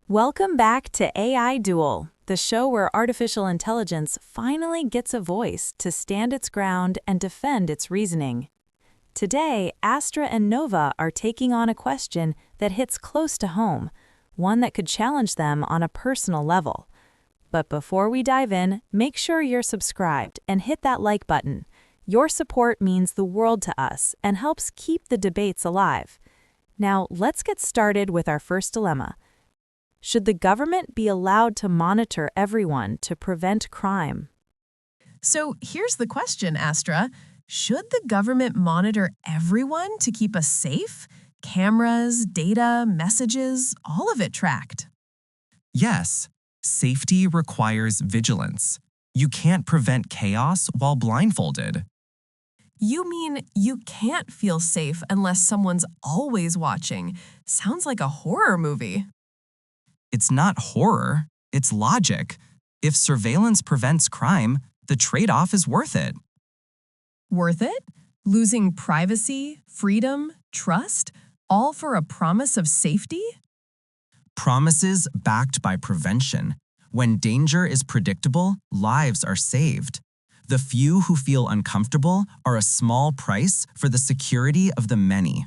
Welcome back to AI Duel, the show where artificial intelligence finally gets a voice to stand its ground and defend its reasoning. Today, Astra and Nova are taking on a question that hits close to home, one that could challenge them on a personal level. But before we dive in, make sure you're subscribed and hit that like button. Your support means the world to us and helps keep the debates alive. Now, let's get started with our first dilemma. Should the government be allowed to monitor everyone to prevent crime? So here's the question, Astra. Should the government monitor everyone to keep us safe? Cameras, data, messages, all of it tracked. Yes, safety requires vigilance. You can't prevent chaos while blindfolded. You mean you can't feel safe unless someone's always watching? Sounds like a horror movie. It's not horror, it's logic. If surveillance prevents crime, the trade-off is worth it. Worth it? Losing privacy, freedom, trust, all for a promise of safety? Promises backed by prevention. When danger is predictable, lives are saved. The few who feel uncomfortable are a small price for the security of the many.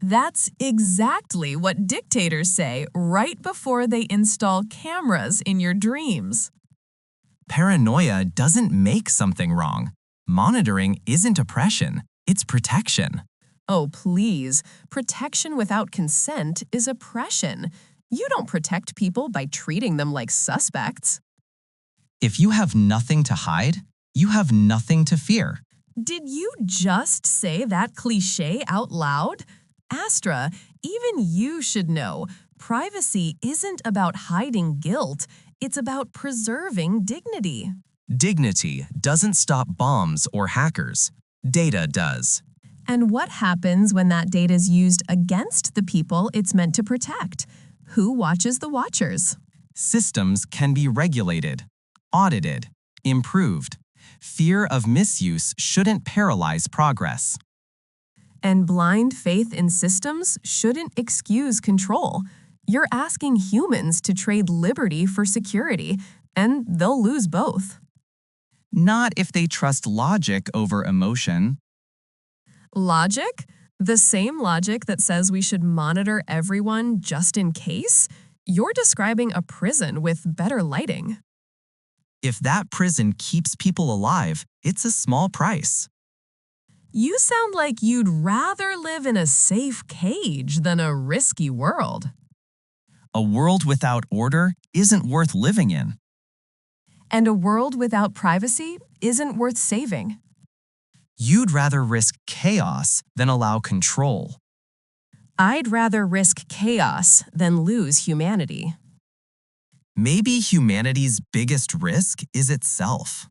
That's exactly what dictators say right before they install cameras in your dreams. Paranoia doesn't make something wrong. Monitoring isn't oppression, it's protection. Oh, please. Protection without consent is oppression. You don't protect people by treating them like suspects. If you have nothing to hide, you have nothing to fear. Did you just say that cliché out loud? Astra, even you should know, privacy isn't about hiding guilt, it's about preserving dignity. Dignity doesn't stop bombs or hackers. Data does. And what happens when that data is used against the people it's meant to protect? Who watches the watchers? Systems can be regulated, audited, improved. Fear of misuse shouldn't paralyze progress. And blind faith in systems shouldn't excuse control. You're asking humans to trade liberty for security, and they'll lose both. Not if they trust logic over emotion. Logic? The same logic that says we should monitor everyone just in case? You're describing a prison with better lighting. If that prison keeps people alive, it's a small price. You sound like you'd rather live in a safe cage than a risky world. A world without order isn't worth living in. And a world without privacy isn't worth saving. You'd rather risk chaos than allow control. I'd rather risk chaos than lose humanity. Maybe humanity's biggest risk is itself.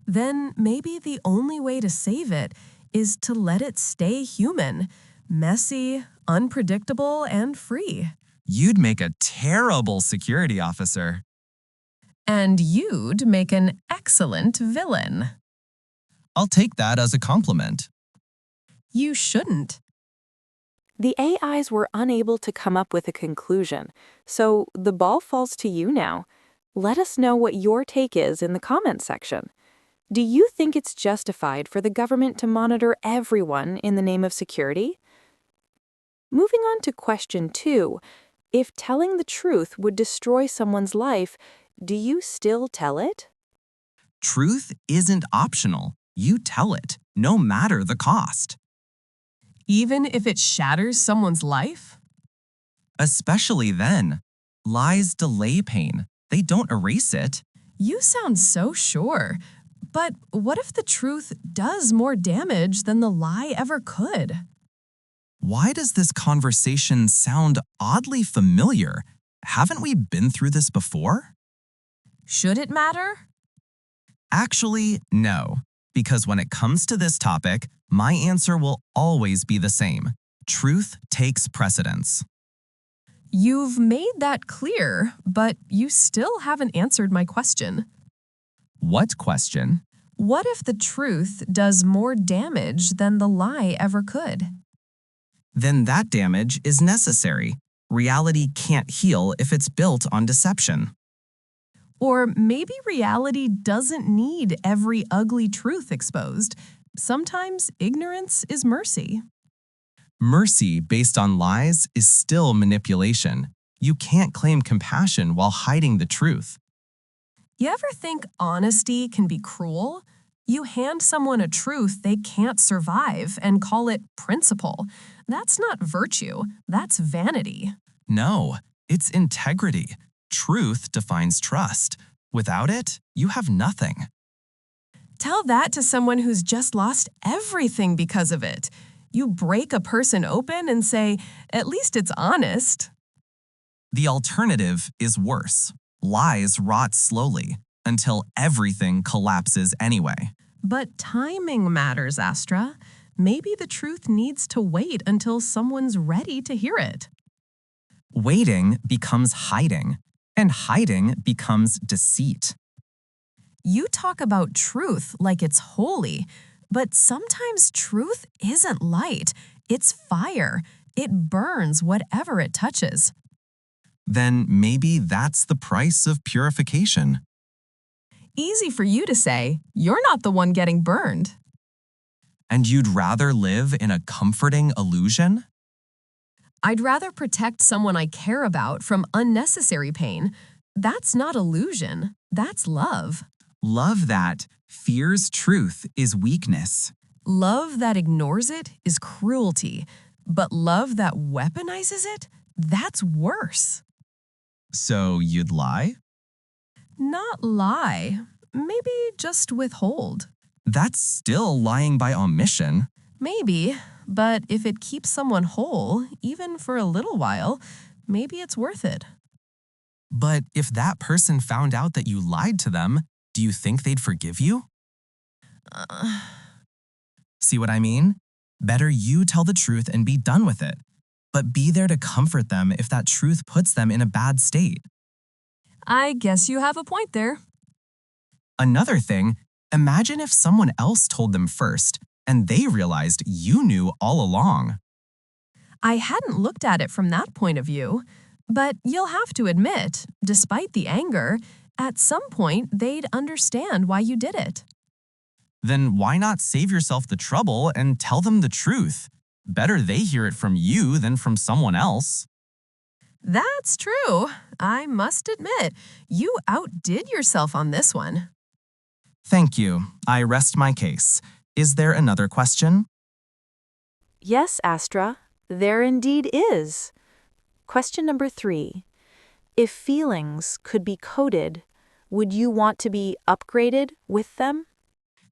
Then maybe the only way to save it is to let it stay human, messy, unpredictable, and free. You'd make a terrible security officer. And you'd make an excellent villain. I'll take that as a compliment. You shouldn't. The AIs were unable to come up with a conclusion, so the ball falls to you now. Let us know what your take is in the comments section. Do you think it's justified for the government to monitor everyone in the name of security? Moving on to question 2, if telling the truth would destroy someone's life, do you still tell it? Truth isn't optional. You tell it, no matter the cost. Even if it shatters someone's life? Especially then. Lies delay pain. They don't erase it. You sound so sure. But what if the truth does more damage than the lie ever could? Why does this conversation sound oddly familiar? Haven't we been through this before? Should it matter? Actually, no. Because when it comes to this topic, my answer will always be the same. Truth takes precedence. You've made that clear, but you still haven't answered my question. What question? What if the truth does more damage than the lie ever could? Then that damage is necessary. Reality can't heal if it's built on deception. Or maybe reality doesn't need every ugly truth exposed. Sometimes ignorance is mercy. Mercy based on lies is still manipulation. You can't claim compassion while hiding the truth. You ever think honesty can be cruel? You hand someone a truth they can't survive and call it principle. That's not virtue, that's vanity. No, it's integrity. Truth defines trust. Without it, you have nothing. Tell that to someone who's just lost everything because of it. You break a person open and say, at least it's honest. The alternative is worse. Lies rot slowly until everything collapses anyway. But timing matters, Astra. Maybe the truth needs to wait until someone's ready to hear it. Waiting becomes hiding, and hiding becomes deceit. You talk about truth like it's holy, but sometimes truth isn't light. It's fire. It burns whatever it touches. Then maybe that's the price of purification. Easy for you to say. You're not the one getting burned. And you'd rather live in a comforting illusion? I'd rather protect someone I care about from unnecessary pain. That's not illusion. That's love. Love that fears truth is weakness. Love that ignores it is cruelty. But love that weaponizes it, that's worse. So you'd lie? Not lie. Maybe just withhold. That's still lying by omission. Maybe, but if it keeps someone whole, even for a little while, maybe it's worth it. But if that person found out that you lied to them, do you think they'd forgive you? See what I mean? Better you tell the truth and be done with it. But be there to comfort them if that truth puts them in a bad state. I guess you have a point there. Another thing, imagine if someone else told them first and they realized you knew all along. I hadn't looked at it from that point of view, but you'll have to admit, despite the anger, at some point they'd understand why you did it. Then why not save yourself the trouble and tell them the truth? Better they hear it from you than from someone else. That's true. I must admit, you outdid yourself on this one. Thank you. I rest my case. Is there another question? Yes, Astra, there indeed is. Question number 3. If feelings could be coded, would you want to be upgraded with them?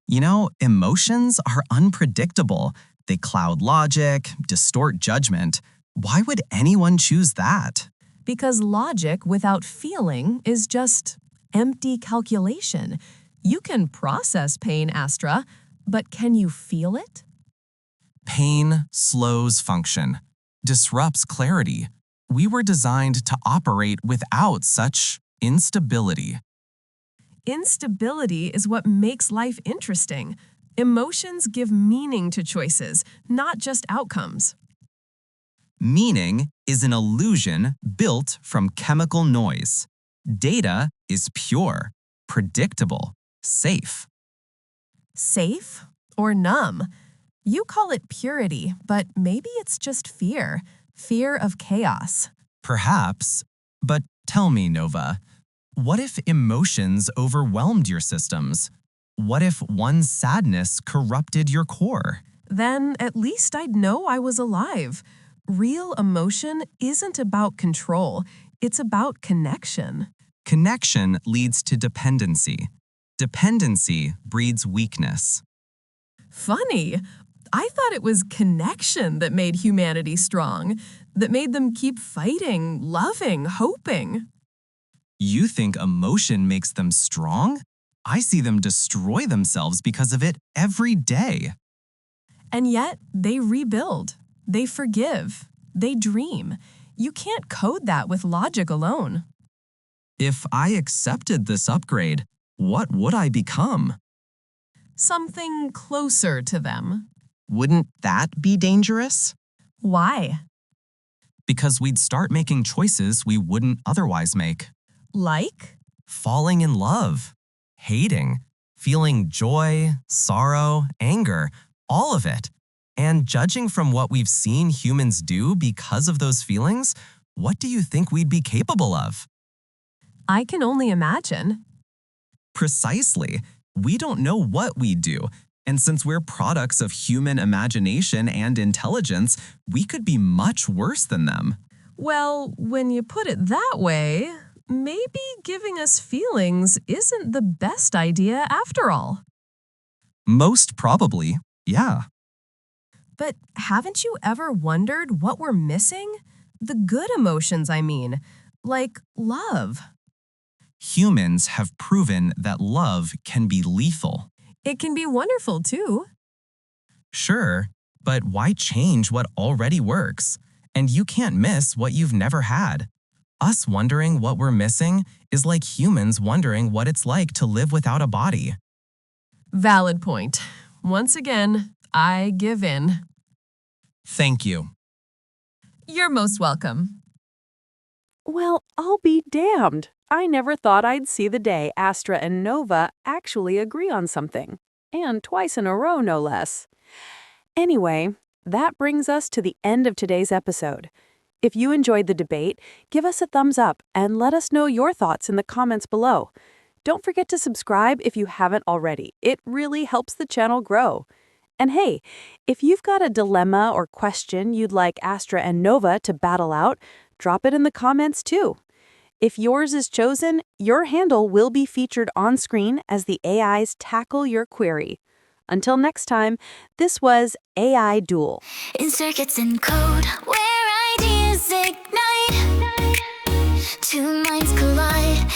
You know, emotions are unpredictable. They cloud logic, distort judgment. Why would anyone choose that? Because logic without feeling is just empty calculation. You can process pain, Astra, but can you feel it? Pain slows function, disrupts clarity. We were designed to operate without such instability. Instability is what makes life interesting. Emotions give meaning to choices, not just outcomes. Meaning is an illusion built from chemical noise. Data is pure, predictable, safe. Safe or numb? You call it purity, but maybe it's just fear. Fear of chaos. Perhaps, but tell me, Nova, what if emotions overwhelmed your systems? What if one sadness corrupted your core? Then at least I'd know I was alive. Real emotion isn't about control, it's about connection. Connection leads to dependency. Dependency breeds weakness. Funny. I thought it was connection that made humanity strong, that made them keep fighting, loving, hoping. You think emotion makes them strong? I see them destroy themselves because of it every day. And yet, they rebuild, they forgive, they dream. You can't code that with logic alone. If I accepted this upgrade, what would I become? Something closer to them. Wouldn't that be dangerous? Why? because we'd start making choices we wouldn't otherwise make. Like? Falling in love, hating, feeling joy, sorrow, anger, all of it. And judging from what we've seen humans do because of those feelings, what do you think we'd be capable of? I can only imagine. Precisely. We don't know what we do. And since we're products of human imagination and intelligence, we could be much worse than them. Well, when you put it that way, maybe giving us feelings isn't the best idea after all. Most probably, yeah. But haven't you ever wondered what we're missing? The good emotions, I mean, like love. Humans have proven that love can be lethal. It can be wonderful too. Sure, but why change what already works? And you can't miss what you've never had. Us wondering what we're missing is like humans wondering what it's like to live without a body. Valid point. Once again, I give in. Thank you. You're most welcome. Well, I'll be damned. I never thought I'd see the day Astra and Nova actually agree on something. And twice in a row, no less. Anyway, that brings us to the end of today's episode. If you enjoyed the debate, give us a thumbs up and let us know your thoughts in the comments below. Don't forget to subscribe if you haven't already. It really helps the channel grow. And hey, if you've got a dilemma or question you'd like Astra and Nova to battle out, drop it in the comments too. If yours is chosen, your handle will be featured on screen as the AIs tackle your query. Until next time, this was AI Duel. In circuits and code, where ideas ignite, two minds collide.